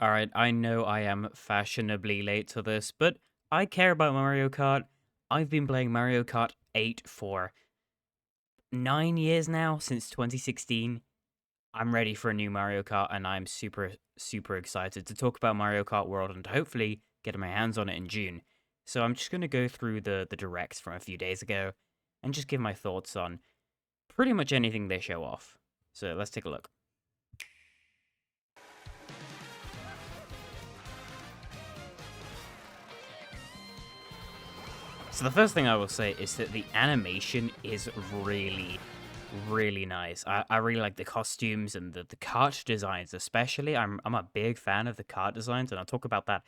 Alright, I know I am fashionably late to this, but I care about Mario Kart. I've been playing Mario Kart 8 for 9 years now, since 2016. I'm ready for a new Mario Kart, and I'm super excited to talk about Mario Kart World and hopefully get my hands on it in June. So I'm just going to go through the directs from a few days ago and just give my thoughts on pretty much anything they show off. So let's take a look. So the first thing I will say is that the animation is really nice. I really like the costumes and the kart designs especially. I'm a big fan of the kart designs, and I'll talk about that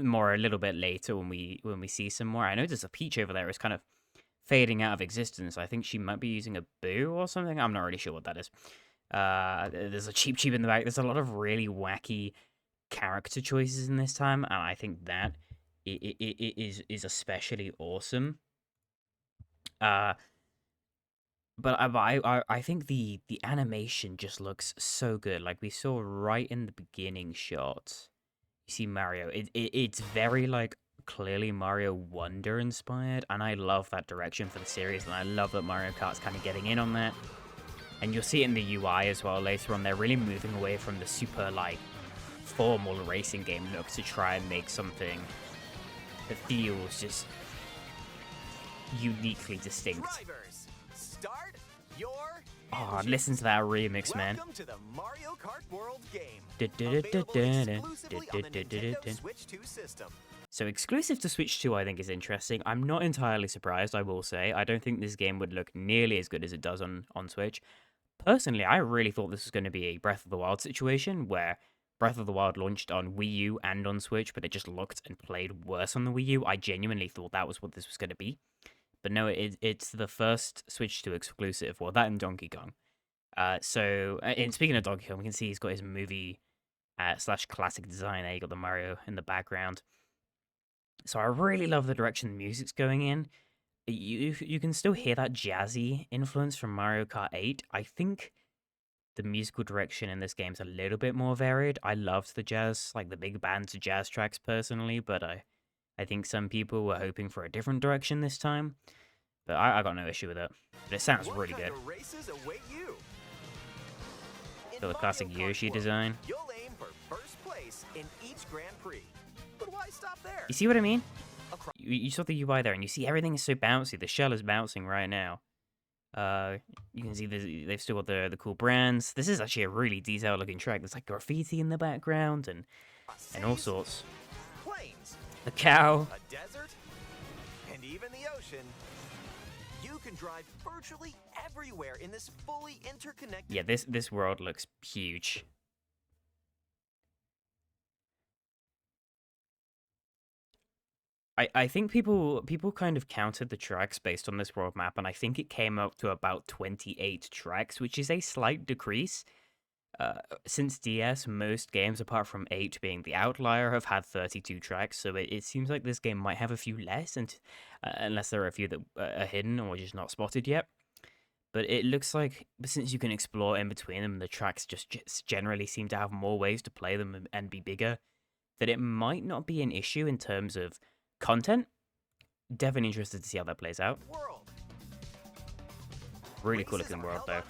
more a little bit later when we see some more. I notice a Peach over there is kind of fading out of existence. I think she might be using a boo or something. I'm not really sure what that is. There's a Cheep in the back. There's a lot of really wacky character choices in this time, and I think that is especially awesome. But I think the animation just looks so good. Like we saw right in the beginning shot, you see Mario. It's very like clearly Mario Wonder inspired, and I love that direction for the series, and I love that Mario Kart's kind of getting in on that. And you'll see it in the UI as well later on. They're really moving away from the super like formal racing game look to try and make something that feels just uniquely distinct. Drivers, start your Oh, listen to that remix, man. Welcome to the Mario Kart World game. Available exclusively on the Nintendo Switch 2 system. So exclusive to Switch 2, I think is interesting. I'm not entirely surprised, I will say. I don't think this game would look nearly as good as it does on Switch. Personally, I really thought this was going to be a Breath of the Wild situation where Breath of the Wild launched on Wii U and on Switch, but it just looked and played worse on the Wii U. I genuinely thought that was what this was going to be. But no, it's the first Switch 2 exclusive. Well, that and Donkey Kong. And speaking of Donkey Kong, we can see he's got his movie slash classic design there. You got the Mario in the background. So I really love the direction the music's going in. You can still hear that jazzy influence from Mario Kart 8. I think the musical direction in this game is a little bit more varied. I loved the jazz, like the big band to jazz tracks personally, but I think some people were hoping for a different direction this time. But I got no issue with it. But it sounds really good. Got the classic Yoshi design. You'll aim for first place in each Grand Prix. But why stop there? You see what I mean? You saw the UI there, and you see everything is so bouncy. The shell is bouncing right now. You can see they've still got the cool brands. This is actually a really detailed looking track. There's like graffiti in the background and all sorts. Plains, A cow. a desert, and even the ocean. You can drive virtually everywhere in this fully interconnected. Yeah, this world looks huge. I think people kind of counted the tracks based on this world map, and I think it came up to about 28 tracks, which is a slight decrease. Since DS, most games, apart from 8 being the outlier, have had 32 tracks, so it seems like this game might have a few less, and unless there are a few that are hidden or just not spotted yet. But it looks like, since you can explore in between them, the tracks just generally seem to have more ways to play them and be bigger, that it might not be an issue in terms of content. Definitely interested to see how that plays out. Really cool looking world though.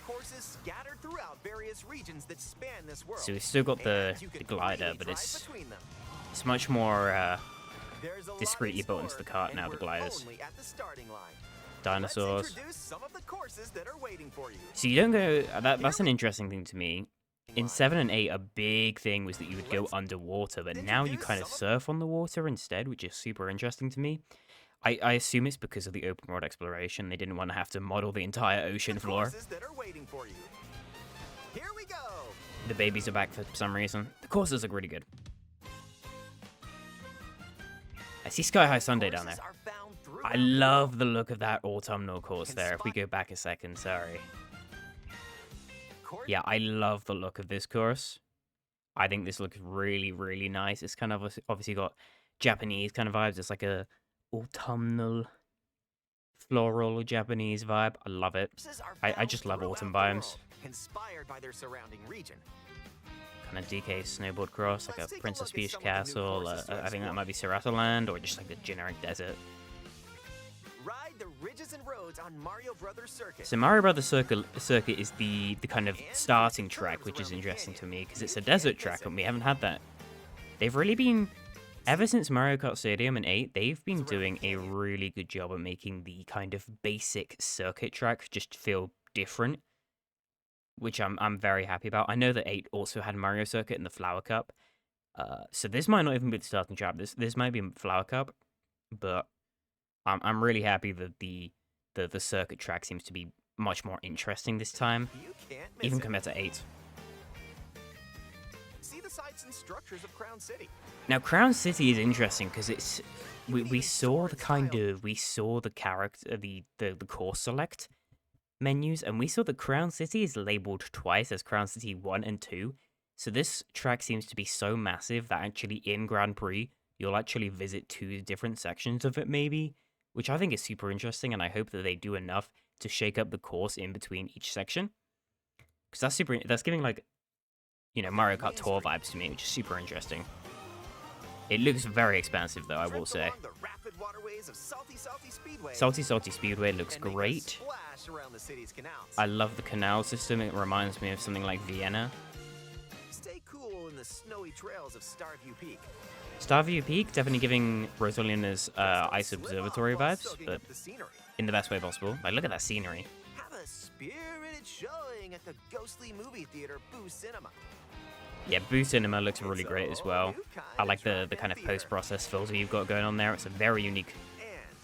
So we've still got the glider, but it's much more discreetly built into the cart now, the gliders. Dinosaurs. So you don't go, that's an interesting thing to me. In 7 and 8, a big thing was that you would go underwater, but now you kind of surf on the water instead, which is super interesting to me. I assume it's because of the open world exploration. They didn't want to have to model the entire ocean floor. The babies are back for some reason. The courses look really good. I see Sky High Sunday down there. I love the look of that autumnal course there. If we go back a second, sorry. Yeah, I love the look of this course. I think this looks really nice. It's kind of obviously got Japanese kind of vibes. It's like a autumnal, floral Japanese vibe. I love it. I just love autumn biomes. Inspired by their surrounding region. kind of DK snowboard cross, like Let's a take a Princess look at Peach some of the new castle. courses to I think that explore. might be Sarasa Land, or just like a generic desert. Ride the ridges and roads on Mario Brothers Circuit. So Mario Brothers Circuit is the kind of And starting twisted track, curves which is around the interesting to canyon. me because it's You a desert can't track miss and it. we haven't had that. They've really been, ever since Mario Kart Stadium and 8, they've been Around the doing a canyon. really good job of making the kind of basic circuit track just feel different, which I'm very happy about. I know that 8 also had Mario Circuit in the Flower Cup, so this might not even be the starting track. This might be Flower Cup, but I'm really happy that the circuit track seems to be much more interesting this time, You can't miss even it. compared to 8. See the sights and structures of Crown City. Now, Crown City is interesting because it's You we, can we even saw soar the in kind style. of we saw the character the course select menus, and we saw that Crown City is labeled twice as Crown City 1 and 2. So this track seems to be so massive that actually in Grand Prix you'll actually visit two different sections of it maybe, which I think is super interesting, and I hope that they do enough to shake up the course in between each section. Because that's giving like, Mario Kart Main Tour Street. vibes to me, which is super interesting. It looks very expensive though, I will Drift say. along the rapid waterways of Salty Speedway. Salty Speedway looks and make a great. splash around the city's canals. I love the canal system. It reminds me of something like Vienna. Stay cool in the snowy trails of Starview Peak. Starview Peak definitely giving Rosalina's Just don't Ice slip off Observatory while vibes, soaking but up the scenery. in the best way possible. Like, look at that scenery. Have a spirited showing at the ghostly movie theater Boo Cinema. Yeah, Boo Cinema looks really It's a great as whole well. new kind I of like the drive-in kind of theater. post-process filter you've got going on there. It's a very unique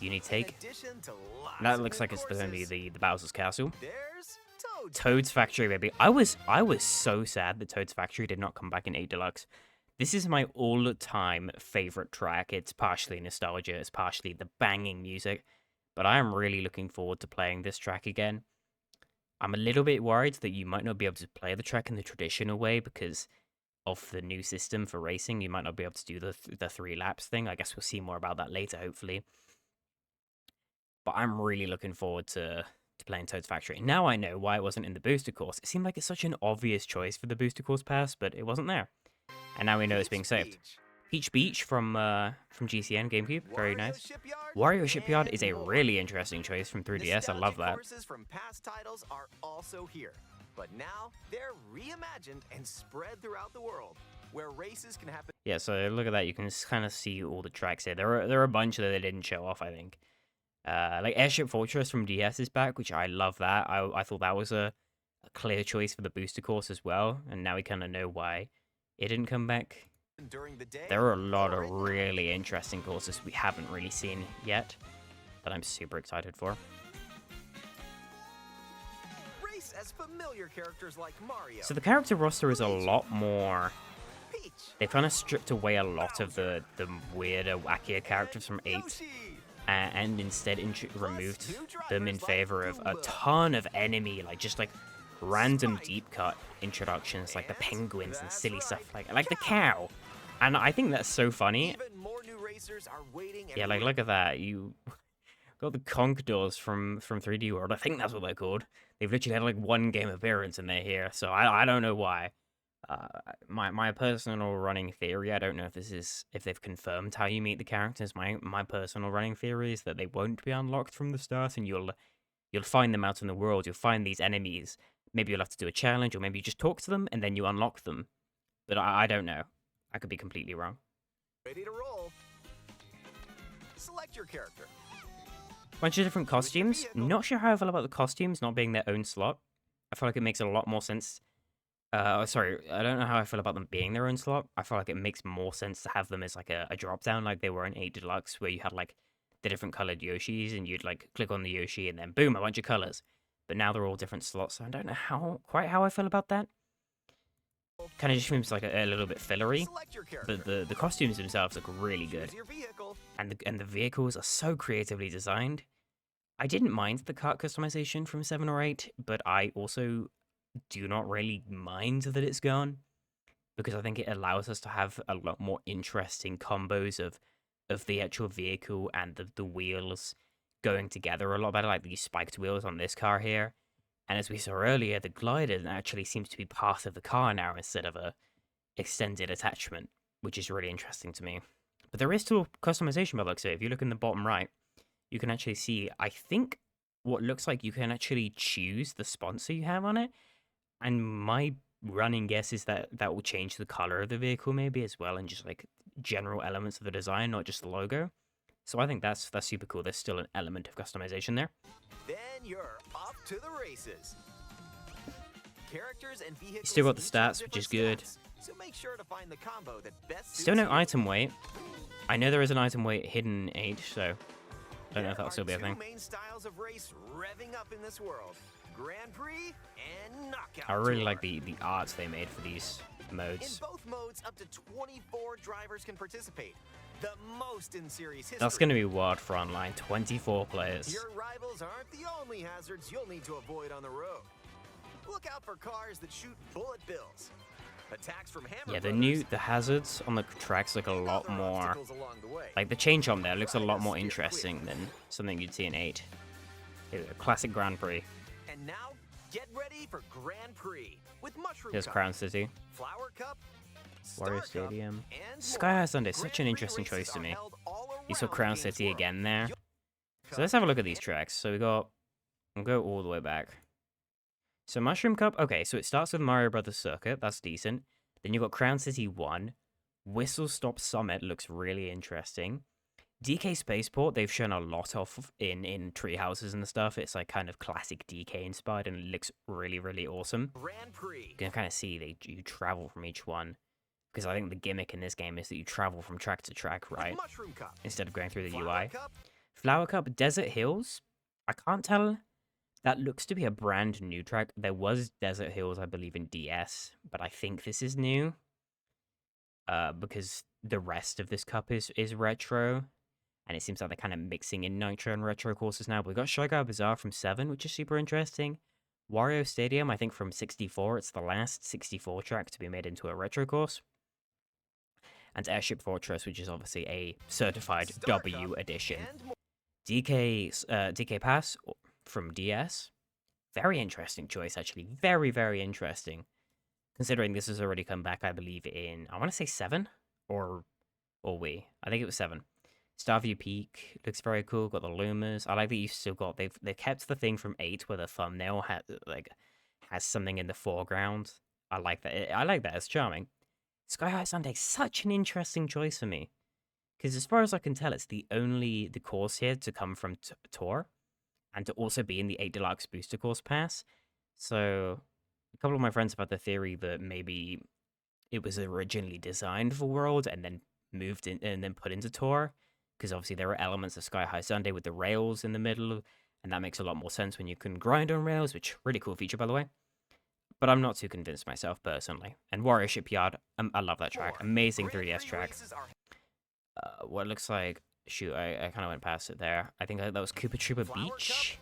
And take. in addition to lots That of looks new like it's going to be courses, the Bowser's Castle. there's Toad's Toad's Factory, baby. I was so sad that Toad's Factory did not come back in 8 Deluxe. This is my all-time favorite track. It's partially nostalgia, it's partially the banging music, but I am really looking forward to playing this track again. I'm a little bit worried that you might not be able to play the track in the traditional way because of the new system for racing. You might not be able to do the 3 laps thing. I guess we'll see more about that later, hopefully. But I'm really looking forward to playing Toad's Factory. Now I know why it wasn't in the booster course. It seemed like it's such an obvious choice for the booster course pass, but it wasn't there. And now we know it's being saved. Beach, Peach Beach from GCN GameCube, very Wario nice. Shipyard, Wario Shipyard is a and more. really interesting choice from 3DS. I love Nostalgic that. Courses from past titles are also here, but now they're reimagined and spread throughout the world, where races can happen. Yeah, so look at that. You can kind of see all the tracks here. There are a bunch that they didn't show off, I think. Like Airship Fortress from DS is back, which I love that. I thought that was a clear choice for the booster course as well, and now we kind of know why it didn't come back. During the day, There are a lot or of at night. really interesting courses we haven't really seen yet that I'm super excited for. Race as familiar characters like Mario, So the character roster is a lot more. Peach, They've kind of stripped away a lot of the weirder, wackier characters from 8, Yoshi. and instead removed new them in drivers like favor of a Goomba. ton of enemy, like just like random deep cut introductions, like the And penguins and that's silly right, stuff like the cow. And I think that's so funny. Even more new racers are waiting. Yeah, like look at that. You got the Conquistadors from 3D World. I think that's what they're called. They've literally had like one game appearance and they're here. So I don't know why. My personal running theory. I don't know if they've confirmed how you meet the characters. My personal running theory is that they won't be unlocked from the start, and you'll find them out in the world. You'll find these enemies. Maybe you'll have to do a challenge, or maybe you just talk to them and then you unlock them. But I don't know. I could be completely wrong. Ready to roll. Select your character. Bunch of different costumes. vehicle. Not sure how I feel about the costumes not being their own slot. I feel like it makes a lot more sense. Sorry, I don't know how I feel about them being their own slot. I feel like it makes more sense to have them as like a drop down, like they were in 8 Deluxe, where you had like the different colored Yoshis, and you'd like click on the Yoshi, and then boom, a bunch of colors. But now they're all different slots, so I don't know quite how I feel about that. Kind of just seems like a little bit fillery. Select your character. But the costumes themselves look really good. Choose your vehicle. And the vehicles are so creatively designed. I didn't mind the kart customization from 7 or 8, but I also do not really mind that it's gone, because I think it allows us to have a lot more interesting combos of the actual vehicle and the wheels going together a lot better, like these spiked wheels on this car here. And as we saw earlier, the glider actually seems to be part of the car now instead of extended attachment, which is really interesting to me. But there is still customization by the looks of it. If you look in the bottom right, you can actually see, I think, what looks like you can actually choose the sponsor you have on it. And my running guess is that that will change the color of the vehicle maybe as well, and just like general elements of the design, not just the logo. So I think that's super cool. There's still an element of customization there. Then you're off to the races. Characters and vehicles Still got the each have stats, which is different good. stats, so make sure to find the combo that best Still suits no you. item weight. I know there is an item weight hidden in H, so I don't know if that'll still be a There are thing. two main styles of race revving up in this world: Grand Prix and Knockout I really Tour. like the arts they made for these In modes. both modes, up to 24 drivers can participate, the most in series history. That's going to be wild for online. 24 players. Your rivals aren't the only hazards you'll need to avoid on the road. Look out for cars that shoot bullet bills. Attacks from Hammer Yeah, Brothers, the hazards on the tracks look a and lot other more. obstacles along the way. Like the change on there looks a Try lot to more steer interesting clear. than something you'd see in 8. A classic Grand Prix. And now, get ready for Grand Prix with Mushroom There's Cup, Crown City, Flower Cup, Wario Star Cup, Stadium. and Sky more. High Sundae, such an Grand Prix interesting races choice to are me. held all You saw around Crown the game's City world. again there. You'll- So let's have a look at these tracks. So we'll go all the way back. So Mushroom Cup, okay, so it starts with Mario Brothers Circuit, that's decent. Then you've got Crown City 1. Whistle Stop Summit looks really interesting. DK Spaceport, they've shown a lot of in tree houses and stuff. It's like kind of classic DK inspired and it looks really, really awesome. Grand Prix. You can kind of see you travel from each one. Because I think the gimmick in this game is that you travel from track to track, with right? Mushroom Cup, Instead of going through the Flower UI. Cup, Flower Cup, Desert Hills. I can't tell. That looks to be a brand new track. There was Desert Hills, I believe, in DS, but I think this is new. Because the rest of this cup is retro, and it seems like they're kind of mixing in nitro and retro courses now. But we got Shy Guy Bazaar from 7, which is super interesting. Wario Stadium, I think from 64. It's the last 64 track to be made into a retro course. And Airship Fortress, which is obviously a certified Star W Cup, edition. and more. DK Pass from DS. Very interesting choice, actually. Very, very interesting. Considering this has already come back, I believe, in, I want to say 7 or Wii. I think it was 7. Starview Peak looks very cool. Got the Lumas. I like that you've still got, they've kept the thing from 8 where the thumbnail has something in the foreground. I like that. I like that. It's charming. Sky High Sundae, such an interesting choice for me. Because as far as I can tell, it's the course here to come from Tour. And to also be in the 8 Deluxe Booster Course Pass. So a couple of my friends have had the theory that maybe it was originally designed for World and then moved in and then put into Tour. Because obviously there are elements of Sky High Sundae with the rails in the middle. And that makes a lot more sense when you can grind on rails, which really cool feature, by the way. But I'm not too convinced myself, personally. And Wario Shipyard, I love that track. Amazing Grand 3DS Prix track. races are What looks like... Shoot, I kind of went past it there. I think that was Koopa Troopa Flower Beach,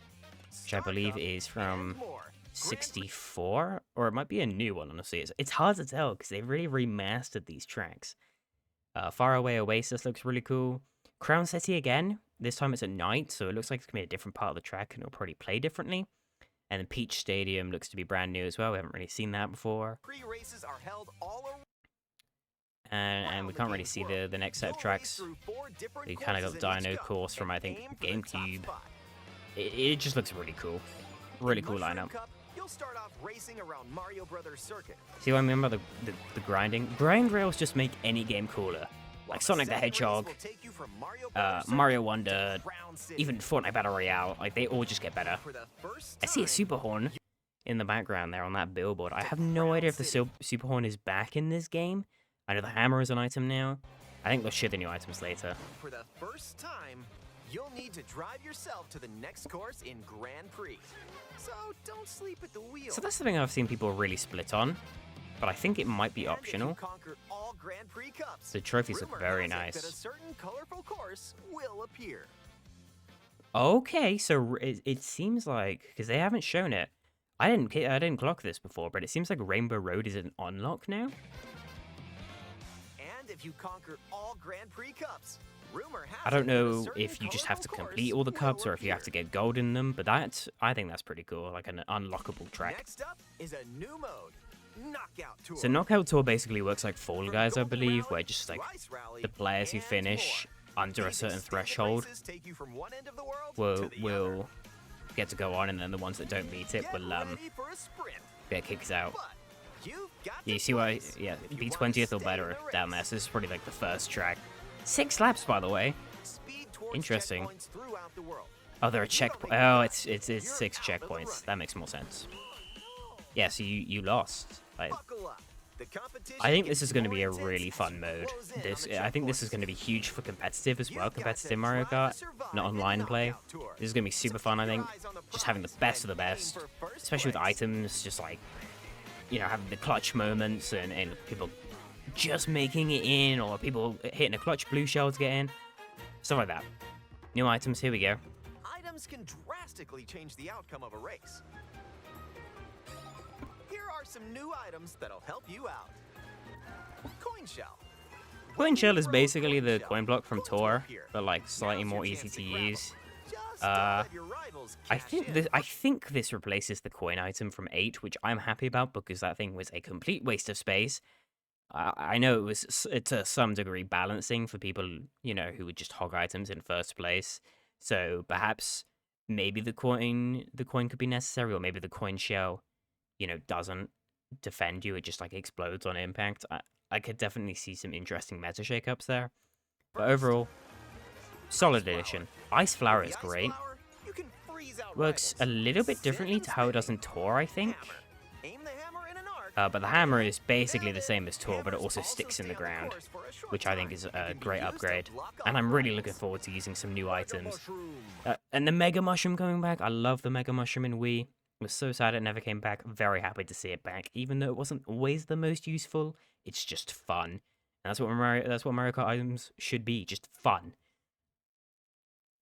which I Star believe Cup, is and from more. 64, or it might be a new one, honestly. It's hard to tell because they really remastered these tracks. Faraway Oasis looks really cool. Crown City again. This time it's at night, so it looks like it's going to be a different part of the track and it'll probably play differently. And then Peach Stadium looks to be brand new as well. We haven't really seen that before. Pre-races are held all around And we can't really game's see world. the next set of You'll tracks. race through 4 different You kind of courses got in Dino each cup Course from, and I think, aim for the top GameCube. spot. It just looks really cool. Really In cool Mushroom lineup. Cup, you'll start off racing around Mario Brothers Circuit. See, I remember the grinding. Grind rails just make any game cooler. While Like Sonic the second race Hedgehog, will take you from Mario Brothers Circuit Mario to Wonder, Crown City. even Fortnite Battle Royale. Like, they all just get better. For the first I see a time, Super Horn in the background there on that billboard. I have no idea if the Super Horn is back in this game. I know the hammer is an item now. I think they'll ship the new items later. For the first time, you'll need to drive yourself to the next course in Grand Prix. So don't sleep at the wheel. So that's something I've seen people really split on, but I think it might be And optional. If you conquer all Grand Prix cups, The trophies look rumor very has it nice. that a certain colorful course will appear. Okay, so it seems like, because they haven't shown it, I didn't clock this before, but it seems like Rainbow Road is an unlock now. And if you conquer all Grand Prix cups, rumor has I don't it that a know certain if you just have to colorful complete course all the will cups or if you have to appear. get gold in them, but I think that's pretty cool, like an unlockable track. Next up is a new mode, Knockout Tour. So Knockout Tour basically works like Fall From Guys, I Golden believe, Rally where just to like Rice Rally the players who and finish more. under a These certain extended threshold races take you from one end of the world to will the other. will get to go on, and then the ones that don't meet it Get will ready for a sprint. get kicked out. But you've got Yeah, you to see why? place Yeah, if be you wanna 20th or stay better in the down there. race. So this is probably like the first track. 6 laps, by the way. Speed towards Interesting. checkpoints throughout the world. Oh, there are If you don't checkpoints. make Oh, it, it's you're 6 out of the checkpoints. running. That makes more sense. Yeah, so you lost. Like, Buckle up. The competition I think gets this is going to more be a intense really as fun you mode. close in This on the I think this is checkpoints. going to be huge for competitive as well, You've got to competitive Mario try to Kart, survive not in online play. Knockout Tour. This is going to be super So fun, I keep your think. eyes on the Just having the prize best of and the aim best, for first especially with place. items, just like, you know, having the clutch moments and people just making it in, or people hitting a clutch blue shell to get in, stuff like that. New items, here we go. Items can drastically change the outcome of a race. Here are some new items that'll help you out. Coin shell. Coin shell is Throw a basically the shell, coin block from coins will Tor, appear. but like slightly Now's your more chance easy to grab 'em. use. Just don't let your rivals cash in. I think this replaces the coin item from 8, which I'm happy about because that thing was a complete waste of space. I know it was to some degree balancing for people, you know, who would just hog items in first place. So perhaps maybe the coin could be necessary, or maybe the coin shell, you know, doesn't defend you. It just like explodes on impact. I could definitely see some interesting meta shakeups there. But First, overall, solid flower. addition. Ice flower With is the ice great. flower, you can freeze out Works a rivals. little bit Sit differently and to how it does spin. in Tor, I think. Hammer. Aim the hammer in an arc. But the hammer is basically the Nailed it. same as Tor, but it Hammers also sticks in stay the on ground, course for a short which I think time is and a can be great used to upgrade. block And off I'm really rivals. looking forward to using some new Mega items. mushroom. And the Mega Mushroom coming back. I love the Mega Mushroom in Wii. I was so sad it never came back. Very happy to see it back, even though it wasn't always the most useful. It's just fun. And that's what Mario Kart items should be, just fun.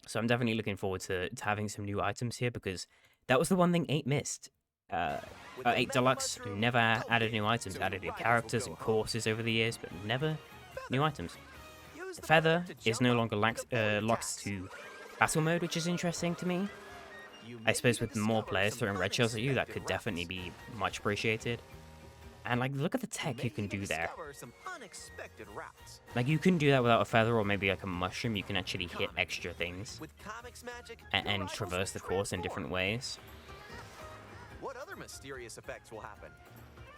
So I'm definitely looking forward to having some new items here, because that was the one thing 8 missed. With the 8 Mega Deluxe Mushroom, never don't added be new items, so added new rivals will characters go and home. courses over the years, but never new items. Use The the feather to is jump no up longer with a forward locked attacks. to battle mode, which is interesting to me. You I may suppose even with more discover players some throwing red shells at you, that unexpected could definitely routes. be much appreciated. And like, look at the You tech may you can even do there. discover some unexpected routes. Like, you couldn't do that without a feather or maybe like a mushroom. You can actually hit Comic. extra things With Comics magic, and your rivals traverse the will course in different transform. ways. What other mysterious effects will happen?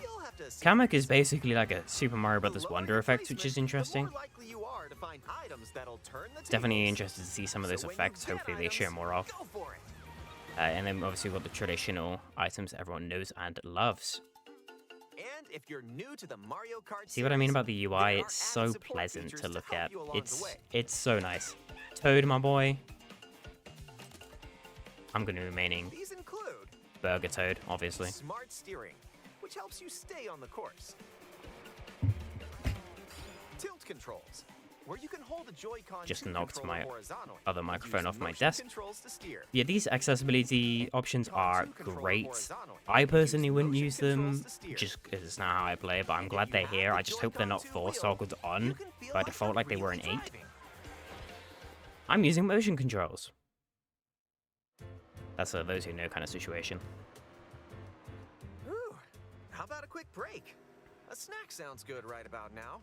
You'll have to see Kamek for is yourself. basically like a Super Mario The Brothers lower Wonder your effect, which placement, is the interesting. more likely you are to find items that'll turn the Definitely tables. interested to see some of those So when you effects. get Hopefully they show items, more of. Go for it. And then obviously we've got the traditional items that everyone knows and loves. And if you're new to the Mario Kart See what I mean series, about the UI? there are it's added so support pleasant features to look help at. you along the way. It's so nice. Toad, my boy. I'm gonna be remaining These include Burger Toad, obviously. smart steering, which helps you stay on the course. Tilt controls, where you can hold a Joy-Con Just 2 knocked controller my horizontally other and microphone use off my motion desk. controls to steer. Yeah, these accessibility options are Con 2 controller great. horizontally I and personally use wouldn't motion use controls them to steer. just because it's not how I play, but I'm And if glad you they're have here. the I just hope they're Joy-Con not 2 forced wheel, toggled you on can feel by like default you're like they were in really 8. driving. I'm using motion controls. That's a those who know kind of situation. Ooh, how about a quick break? A snack sounds good right about now.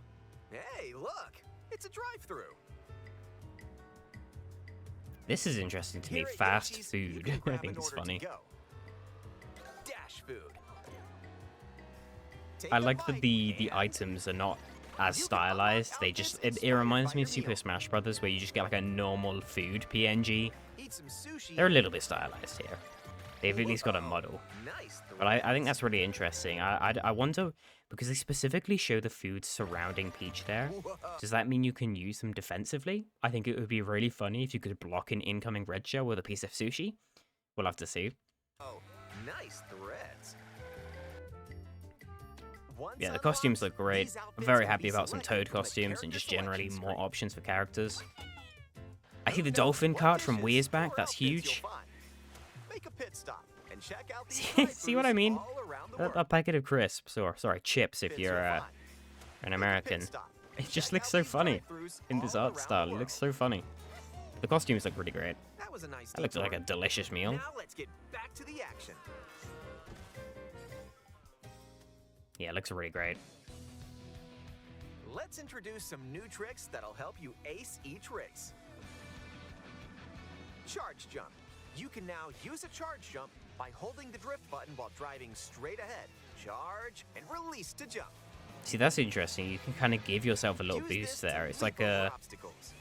Hey, look, it's a drive-through. This is interesting to me. Here at Fast Yoshi's, you food. can I grab think an it's order to funny. go. Dash food. Take I a like that bite the and items are not as you can unlock stylized. They outfits just it inspired reminds by me your of Super meal. Smash Brothers, where you just get like a normal food PNG. eat some sushi. They're a little bit stylized here. They've at least got a Whoa, model. Nice. But I think that's really interesting. I wonder, because they specifically show the food surrounding Peach there, Whoa. does that mean you can use them defensively? I think it would be really funny if you could block an incoming red shell with a piece of sushi. We'll have to see. Oh, nice threads. Once Yeah, the unlocked, costumes look great. these I'm outfits very can happy be about some selected Toad from the costumes and character just generally selection more screen. options for characters. I see the Who knows dolphin what cart from dishes Wii is back. or That's outfits you'll huge. find. Make a pit stop and check out these See what I drive-thrus mean? all around the A world. packet of crisps, or sorry, chips if Fits you're you'll an find. Make a pit American. stop It and just check looks out so these funny drive-thrus in this all art around style. the It looks world. so funny. The costumes look really great. That was a nice That looks like a detour. delicious meal. Now let's get back to the action. Yeah, it looks really great. Let's introduce some new tricks that'll help you ace each race. Charge jump. You can now use a charge jump by holding the drift button while driving straight ahead. Charge and release to jump. See, that's interesting. You can kind of give yourself a little Use boost this to there. It's leap like over a obstacles.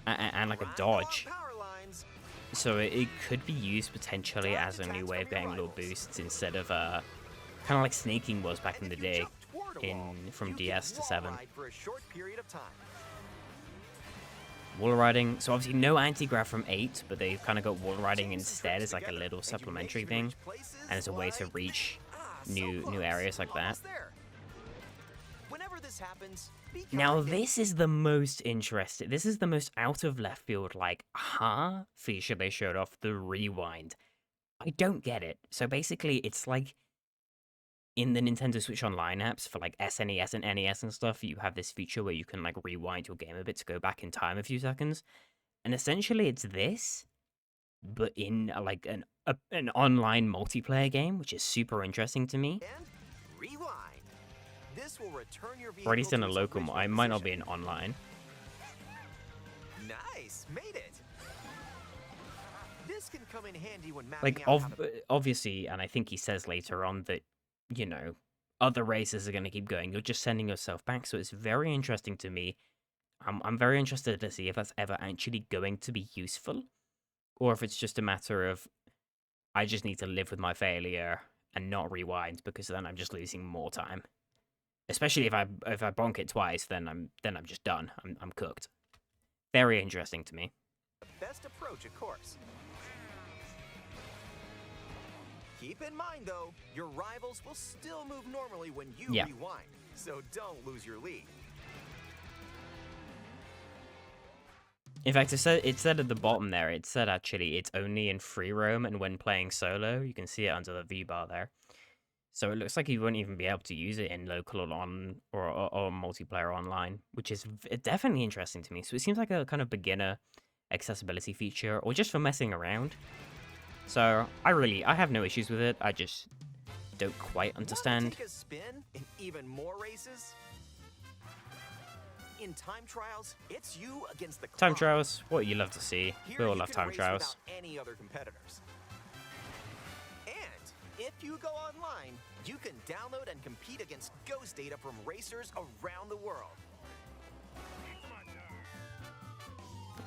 and like a Grind dodge. along power lines. So it could be used potentially Dodge as a new attacks way of from your getting little rivals. boosts instead of kind of like snaking was back And in the if you day jump toward a wall, from you DS can to wall 7. ride for a short period of time. Wall riding. So obviously no anti-grav from 8, but they've kind of got wall riding Chain some instead tricks as like a together, little and you may supplementary even thing, reach places and as a way to like reach so new close. areas like that. Almost there. Whenever this happens, be Now kind. this is the most interesting. This is the most out of left field like feature they showed off, the rewind. I don't get it. So basically it's like in the Nintendo Switch Online apps for like SNES and NES and stuff, you have this feature where you can like rewind your game a bit to go back in time a few seconds. And essentially it's this, but in like an online multiplayer game, which is super interesting to me. And rewind. This will return your Or at vehicle least to in a its local, original I might not be position. in online. Nice, made it. This can come in handy when mapping Like, out how to obviously, and I think he says later on that, you know, other races are going to keep going. You're just sending yourself back. So it's very interesting to me. I'm very interested to see if that's ever actually going to be useful. Or if it's just a matter of, I just need to live with my failure and not rewind because then I'm just losing more time. Especially if I bonk it twice, then I'm just done. I'm cooked. Very interesting to me. the best approach, of course. Keep in mind, though, your rivals will still move normally when you Yeah. rewind, so don't lose your lead. In fact, it said at the bottom there, it said actually it's only in free roam and when playing solo. You can see it under the V bar there. So it looks like you won't even be able to use it in local or multiplayer online, which is definitely interesting to me. So it seems like a kind of beginner accessibility feature or just for messing around. So I have no issues with it. I just don't quite understand. Want to take a spin in even more races? In time trials, it's you against the clock. Time trials, what you love to see. Here We all you love can time race trials. without any other competitors. And if you go online, you can download and compete against ghost data from racers around the world.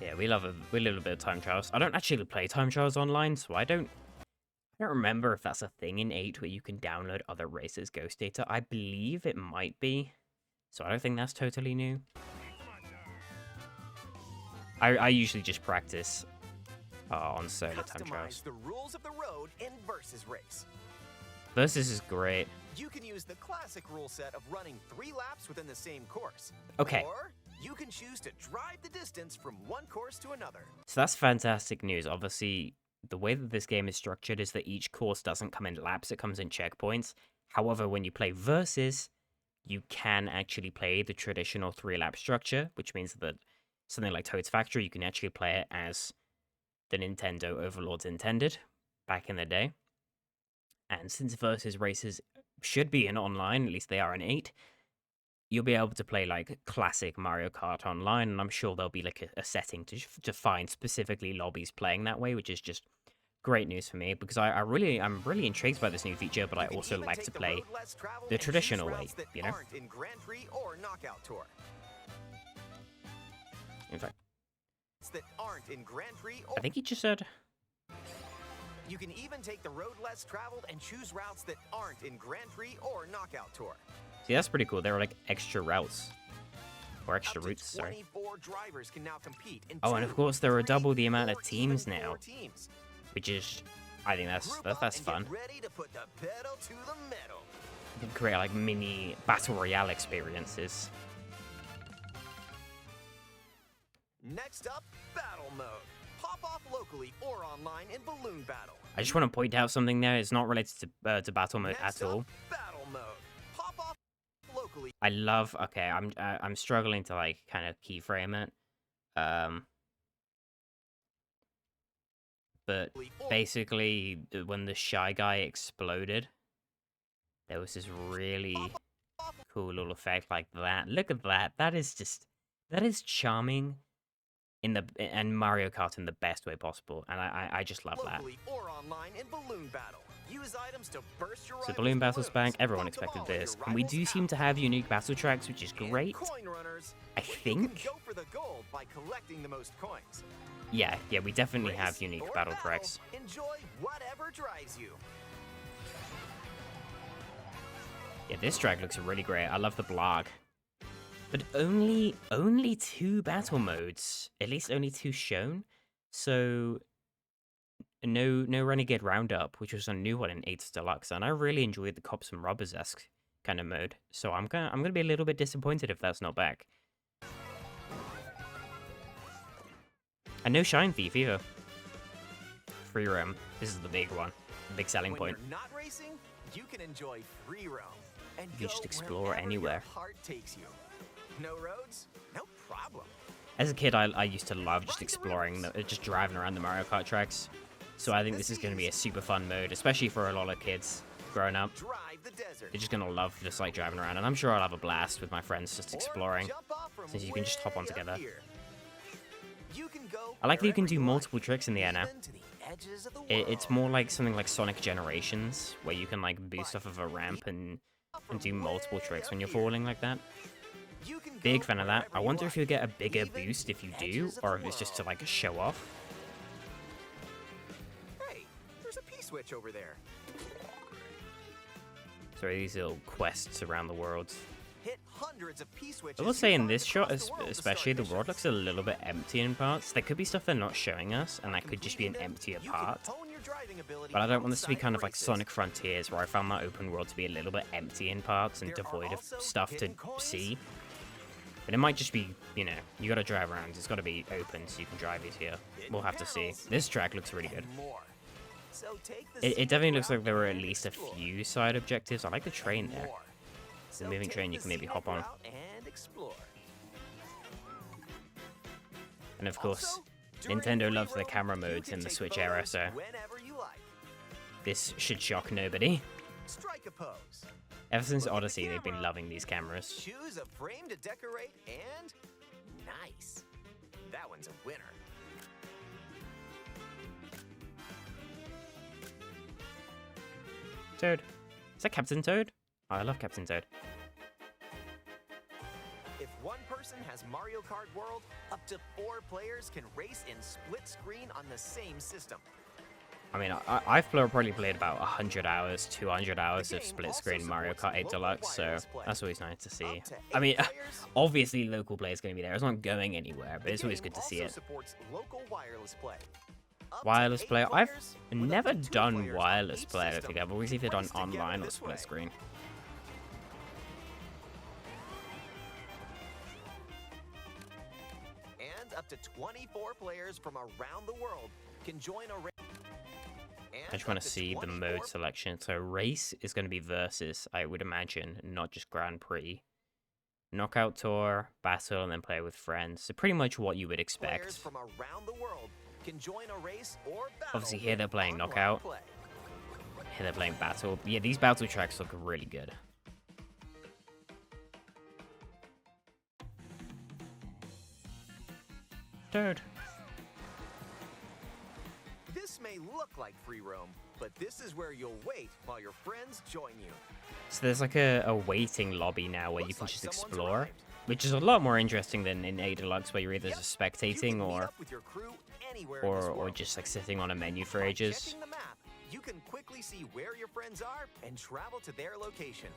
Yeah, we love a little bit of time trials. I don't actually play time trials online, so I don't remember if that's a thing in 8 where you can download other racers' ghost data. I believe it might be, so I don't think that's totally new. I usually just practice on solo time Customize trials. the rules of the road in Versus Race. Versus is great. You can use the classic rule set of running 3 laps within the same course. Okay. Or you can choose to drive the distance from one course to another. So that's fantastic news. Obviously, the way that this game is structured is that each course doesn't come in laps, it comes in checkpoints. However, when you play Versus, you can actually play the traditional 3-lap structure, which means that something like Toad's Factory, you can actually play it as the Nintendo overlords intended back in the day. And since Versus races should be in online, at least they are in 8, you'll be able to play like classic Mario Kart online, and I'm sure there'll be like a setting to find specifically lobbies playing that way, which is just great news for me because I'm really intrigued by this new feature, but I You can also even like take to the play road less traveled the and choose traditional way, routes that you know? aren't in Grand Prix or Knockout Tour. In fact, That aren't in Grand Prix or I think he just said, you can even take the road less traveled and choose routes that aren't in Grand Prix or Knockout Tour. see, that's pretty cool. There are like extra routes or extra Up to routes, sorry. 24 drivers can now compete in Oh, and 2, of course there are 3, double the amount of or teams even now, 4 teams. which is, I think Group up that's and fun. Get ready to put the pedal to the metal. You can create like mini battle royale experiences. Next up, Battle Mode. Pop off locally or online in Balloon Battle. I just want to point out something there. It's not related to battle mode Next at all. up, Battle Mode. Pop off locally. I love. Okay, I'm struggling to like kind of keyframe it. But or basically, when the Shy Guy exploded, there was this really cool little effect like that. Look at that. That is charming and Mario Kart in the best way possible. And I just love that. Locally or online in Balloon Battle. Use items to burst your So rival's Balloon Battle's balloons. back. Everyone Pop the expected ball in this. your And we rival's do seem to house. have unique battle tracks, which is And great. coin runners, I where you think. can go for the gold by collecting the most coins. Yeah, we definitely have Race unique or battle tracks. Enjoy whatever drives you. Yeah, this track looks really great. I love the blog. But only 2 battle modes. At least only 2 shown. So no Renegade Roundup, which was a new one in 8's Deluxe, and I really enjoyed the Cops and Robbers-esque kind of mode. So I'm gonna be a little bit disappointed if that's not back. And no Shine Thief either. Free roam. This is the big one. The big selling point. When you're not racing, you can enjoy free roam. And You can just go explore wherever anywhere. Your heart takes you. No roads? No problem. As a kid, I used to love just exploring, just driving around the Mario Kart tracks. So I think this is going to be a super fun mode, especially for a lot of kids growing up. Drive the desert. They're just going to love just like driving around, and I'm sure I'll have a blast with my friends just Or exploring. jump off from since you can just hop on way up together. here. You can go I like that you can wherever do like, multiple tricks in the air now. even to the edges of the It's world. more like something like Sonic Generations, where you can like boost off of a ramp and do multiple tricks when you're falling like that. You can Big go fan of that. I wherever wonder you if you'll like, get a bigger even boost to if you the do, edges of or the if it's just to world. like show off. Hey, there's a P-switch over there. So these little quests around the world. Hit hundreds of P-switches. I will say you in find this shot, across the world to especially, the start world missions. looks a little bit empty in parts. There could be stuff they're not showing us, and that could just be an Completing them, emptier you can part. hone your driving ability But I don't want this to be outside kind of of like races. Sonic Frontiers, where I found that open world to be a little bit empty in parts and There are devoid of also stuff to hidden coins. see. But it might just be, you know, you gotta drive around. It's gotta be open so you can drive it here. Hidden We'll have to see. barrels, This track looks really good. and more. So take the It scenic definitely looks route like there were at and least a explore. few side objectives. I like the train And there. more. The moving take train you the can maybe scenic hop on. route and explore. And of course, Also, during Nintendo free loves their roam, camera you modes can in the take Switch era, photos so whenever you like. this should shock nobody. Strike a pose. Ever since Look at the Odyssey, they've been camera. loving these cameras. Choose a frame to decorate and nice. That one's a winner. Toad. Is that Captain Toad? Oh, I love Captain Toad. If one person has Mario Kart World, up to 4 players can race in split screen on the same system. I mean, I've probably played about 100 hours, 200 hours of split screen Mario Kart 8 Deluxe, so that's always nice to see. Up to I 8 mean, players, obviously local play is going to be there. It's not going anywhere, but the it's always game good to see also it. supports local wireless play. Up to Wireless 8 play. I've players with up never to 2 done players on wireless each play, I don't system think. I've always either done race together online or this split way. screen. And up to 24 players from around the world can join a race. I just want to see the mode selection. So race is going to be versus, I would imagine, not just Grand Prix. Knockout Tour, Battle, and then play with friends. So pretty much what you would Players expect. from around the world can join a race or battle. Obviously here they're playing online Knockout. play. Here they're playing Battle. Yeah, these Battle tracks look really good. Dude. This may look like free roam, but this is where you'll wait while your friends join you. So there's like a waiting lobby now where you Looks can like just someone's explore, arrived. which is a lot more interesting than in A Deluxe where you're either Yep, just you spectating can meet or up with your crew anywhere in this or world. just like sitting on a menu for By ages. checking the map, you can quickly see where your friends are and travel to their location.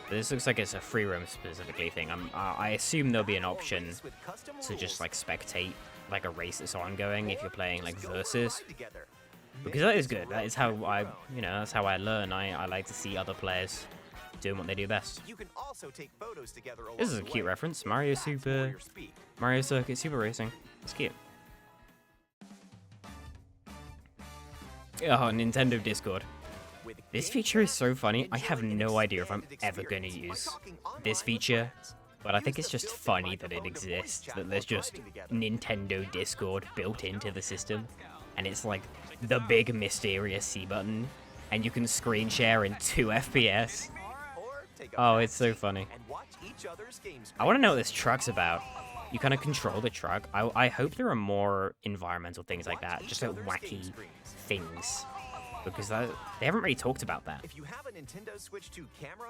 But this looks like it's a free roam specifically thing. I assume there'll be an Battle or option race with custom to just rules. like spectate like a race that's ongoing if Or you're playing like just go for a versus. ride together. Because Maybe that is it's a good. That road is how trip of I, your own. you know, that's how I learn. I like to see other players doing what they do best. You can also take photos together along This is a the cute way, reference. if Mario that's more Super, your speed. Mario Circuit Super Racing. It's cute. Oh, Nintendo Discord. With This game feature is chat, so funny. I have enjoy an no idea if I'm expanded ever going to experience by use talking this online with feature, friends. but I think Use it's the just built-in funny that it microphone to voice exists, chat that while there's just driving together. Nintendo Discord built into the system, and it's like the big mysterious C button, and you can screen share in 2 FPS. Or take a Oh, back it's so seat funny. and watch each other's game I want to know what screens. this truck's about. You kind of control the truck. I hope there are more environmental things like Watch that, each just like other's game wacky screens. things, because they haven't really talked about that. If you have a Nintendo Switch 2 camera,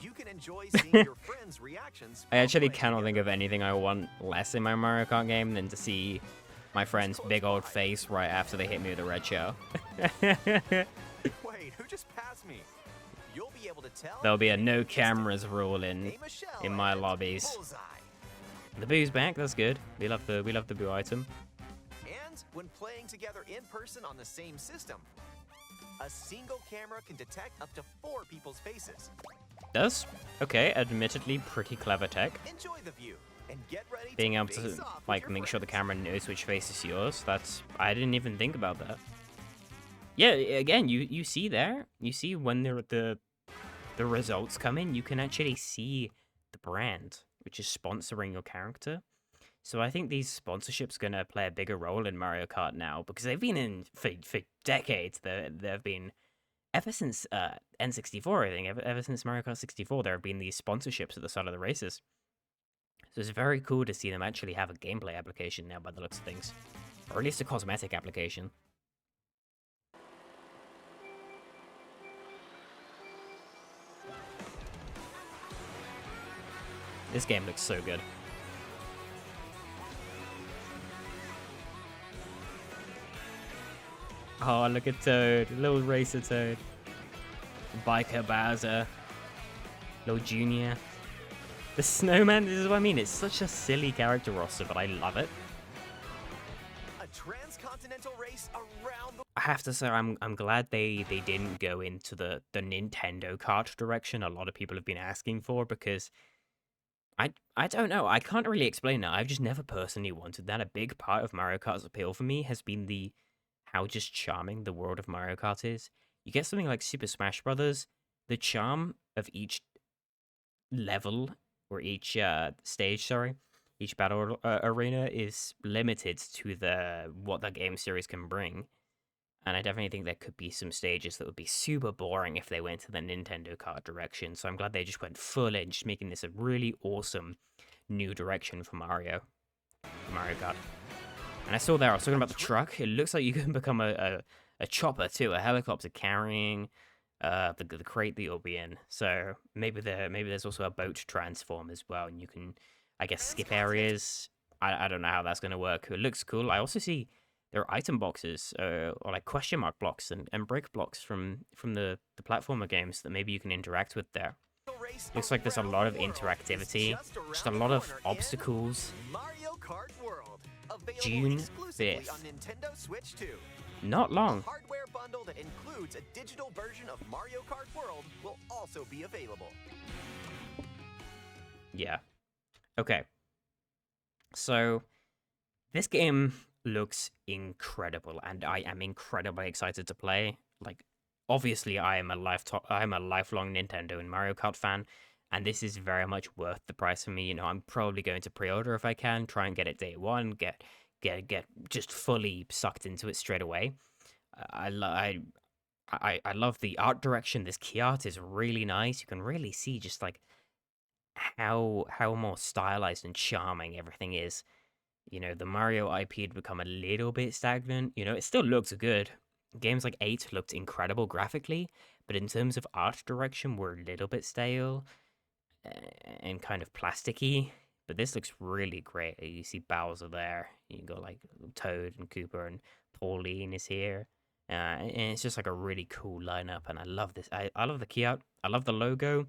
you can enjoy seeing your friends' reactions. I while actually playing cannot think together. of anything I want less in my Mario Kart game than to see my friend's big old face right after they hit me with a red shell. Wait, who just passed me? You'll be able to tell. There'll be a in an no instant. cameras rule in Aim a shell my and lobbies. bullseye. The boo's back. That's good. We love the boo item. And when playing together in person on the same system, a single camera can detect up to 4 people's faces. Does okay. Admittedly, pretty clever tech. Enjoy the view and get ready Being to able face to off with like your make sure the friends. camera knows which face is yours. That's I didn't even think about that. Yeah, again, you see there. You see when the results come in, you can actually see the brand which is sponsoring your character. So I think these sponsorships gonna play a bigger role in Mario Kart now because they've been in for decades. They've been ever since N64, I think. Ever since Mario Kart 64, there have been these sponsorships at the start of the races. So it's very cool to see them actually have a gameplay application now, by the looks of things, or at least a cosmetic application. This game looks so good. Oh, look at Toad. Little racer Toad. Biker Bowser. Little Junior. The Snowman, this is what I mean. It's such a silly character roster, but I love it. A transcontinental race around the I have to say, I'm glad they didn't go into the Nintendo Kart direction a lot of people have been asking for, because I don't know. I can't really explain that. I've just never personally wanted that. A big part of Mario Kart's appeal for me has been the how just charming the world of Mario Kart is. You get something like Super Smash Brothers, the charm of each level or each stage, sorry, each battle arena is limited to the what the game series can bring. And I definitely think there could be some stages that would be super boring if they went to the Nintendo Kart direction. So I'm glad they just went full in, just making this a really awesome new direction for Mario Kart. And I saw there, I was talking about the truck. It looks like you can become a chopper too, a helicopter carrying the crate that you'll be in. So maybe there's also a boat transform as well, and you can, I guess, skip areas. I don't know how that's gonna work. It looks cool. I also see there are item boxes or like question mark blocks and break blocks from the platformer games that maybe you can interact with there. race Looks like there's a around lot the of world is interactivity, just a around lot the of corner in obstacles. Mario Kart World, available June exclusively 5th. on Nintendo Switch 2. Not long. A hardware bundle that includes a digital version of Mario Kart World will also be available. Yeah. Okay. So this game looks incredible, and I am incredibly excited to play. Like, obviously, I am a lifelong Nintendo and Mario Kart fan, and this is very much worth the price for me. You know, I'm probably going to pre-order if I can, try and get it day one, get just fully sucked into it straight away. I lo- I love the art direction. This key art is really nice. You can really see just like how more stylized and charming everything is. You know, the Mario IP had become a little bit stagnant. You know, it still looked good. Games like 8 looked incredible graphically, but in terms of art direction, were a little bit stale and kind of plasticky. But this looks really great. You see Bowser there. You got like Toad and Cooper, and Pauline is here. And it's just like a really cool lineup, and I love this. I love the key art. I love the logo.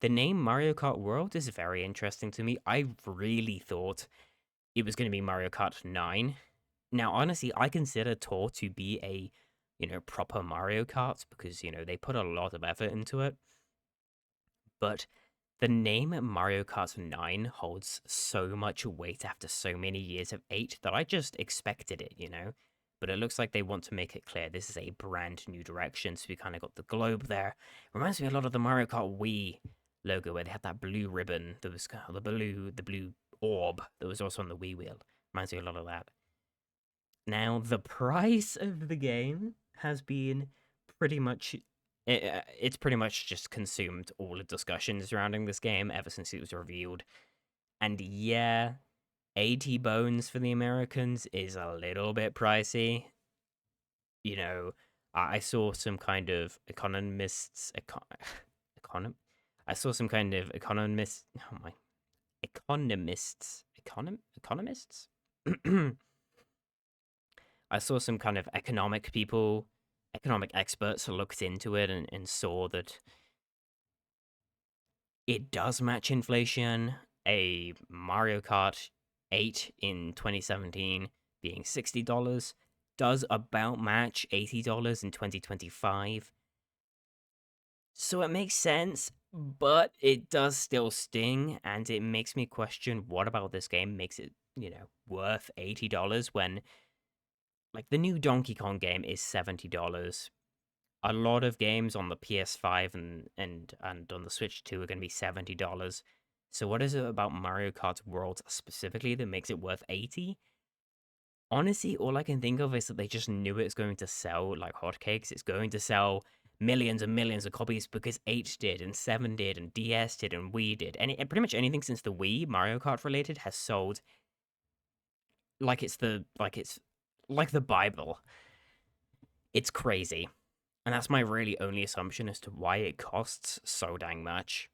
The name Mario Kart World is very interesting to me. I really thought it was going to be Mario Kart 9. Now, honestly, I consider Tour to be a, proper Mario Kart because, they put a lot of effort into it. But the name Mario Kart 9 holds so much weight after so many years of 8 that I just expected it. But it looks like they want to make it clear this is a brand new direction. So we kind of got the globe there. Reminds me a lot of the Mario Kart Wii logo where they had that blue ribbon. There was the blue orb that was also on the Wii wheel. Reminds me a lot of that. Now, the price of the game has been pretty much it's pretty much just consumed all the discussions surrounding this game ever since it was revealed. And yeah, 80 bones for the Americans is a little bit pricey. You know, I saw some kind of econ I saw some kind of economists. Oh my, economists. I saw some kind of economic experts looked into it and saw that it does match inflation. A Mario Kart 8 in 2017 being $60 does about match $80 in 2025. So it makes sense, but it does still sting, and it makes me question what about this game makes it, worth $80 when, like, the new Donkey Kong game is $70. A lot of games on the PS5 and on the Switch 2 are going to be $70. So what is it about Mario Kart World specifically that makes it worth 80? Honestly, all I can think of is that they just knew it's going to sell like hotcakes. It's going to sell millions and millions of copies because 8 did and 7 did and DS did and Wii did. And pretty much anything since the Wii Mario Kart related has sold like the Bible. It's crazy. And that's my really only assumption as to why it costs so dang much.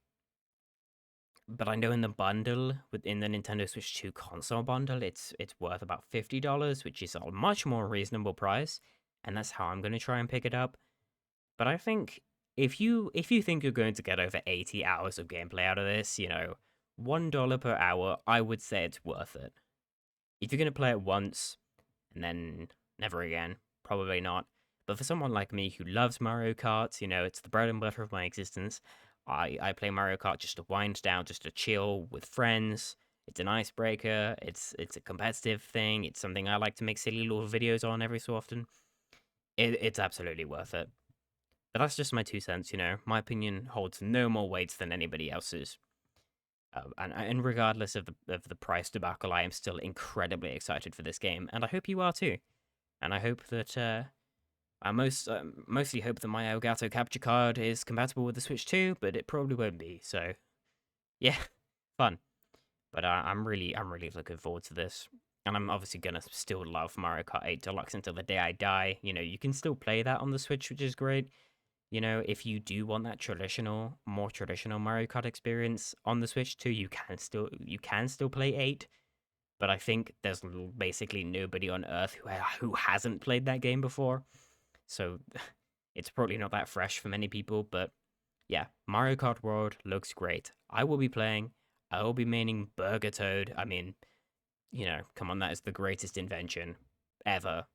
But I know in the bundle, within the Nintendo Switch 2 console bundle, it's worth about $50, which is a much more reasonable price, and that's how I'm gonna try and pick it up. But I think if you think you're going to get over 80 hours of gameplay out of this, $1 per hour, I would say it's worth it. If you're gonna play it once and then never again, probably not. But for someone like me who loves Mario Kart, it's the bread and butter of my existence. I play Mario Kart just to wind down, just to chill with friends. It's an icebreaker. It's a competitive thing. It's something I like to make silly little videos on every so often. It's absolutely worth it. But that's just my 2 cents. My opinion holds no more weight than anybody else's. And regardless of the price debacle, I am still incredibly excited for this game, and I hope you are too. And I hope that I mostly hope that my Elgato capture card is compatible with the Switch 2, but it probably won't be. So yeah, fun. But I'm really looking forward to this, and I'm obviously gonna still love Mario Kart 8 Deluxe until the day I die. You can still play that on the Switch, which is great. If you do want that more traditional Mario Kart experience on the Switch 2, you can still play 8. But I think there's basically nobody on Earth who hasn't played that game before. So it's probably not that fresh for many people, but yeah, Mario Kart World looks great. I will be playing. I will be maining Burger Toad. I mean, come on, that is the greatest invention ever.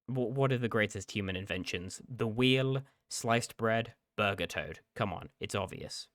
What are the greatest human inventions? The wheel, sliced bread, Burger Toad. Come on, it's obvious.